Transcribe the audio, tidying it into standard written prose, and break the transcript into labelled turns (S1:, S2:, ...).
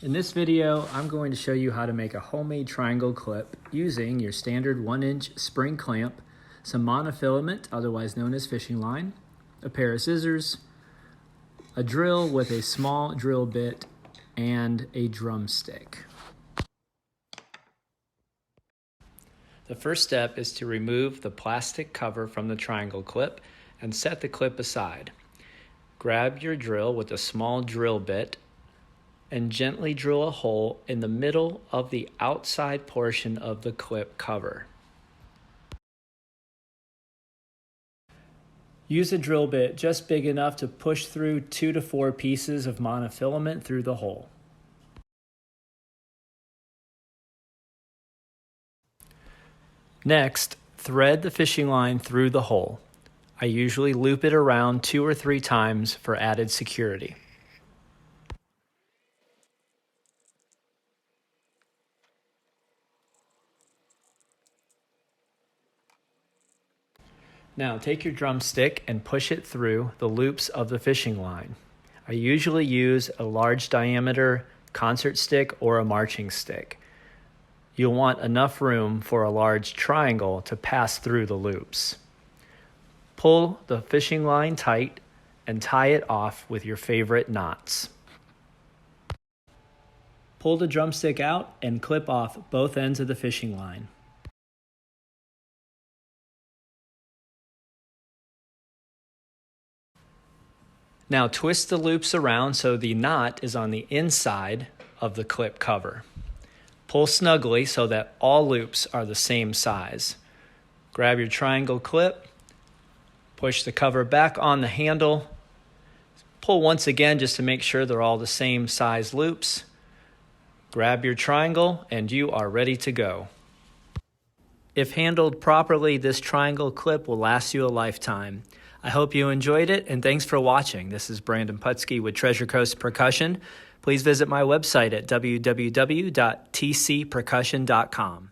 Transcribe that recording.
S1: In this video, I'm going to show you how to make a homemade triangle clip using your standard 1-inch spring clamp, some monofilament, otherwise known as fishing line, a pair of scissors, a drill with a small drill bit, and a drumstick. The first step is to remove the plastic cover from the triangle clip and set the clip aside. Grab your drill with a small drill bit and gently drill a hole in the middle of the outside portion of the clip cover. Use a drill bit just big enough to push through 2 to 4 pieces of monofilament through the hole. Next, thread the fishing line through the hole. I usually loop it around 2 or 3 times for added security. Now take your drumstick and push it through the loops of the fishing line. I usually use a large diameter concert stick or a marching stick. You'll want enough room for a large triangle to pass through the loops. Pull the fishing line tight and tie it off with your favorite knots. Pull the drumstick out and clip off both ends of the fishing line. Now twist the loops around so the knot is on the inside of the clip cover. Pull snugly so that all loops are the same size. Grab your triangle clip, push the cover back on the handle, pull once again just to make sure they're all the same size loops. Grab your triangle and you are ready to go. If handled properly, this triangle clip will last you a lifetime. I hope you enjoyed it, and thanks for watching. This is Brandon Putsky with Treasure Coast Percussion. Please visit my website at www.tcpercussion.com.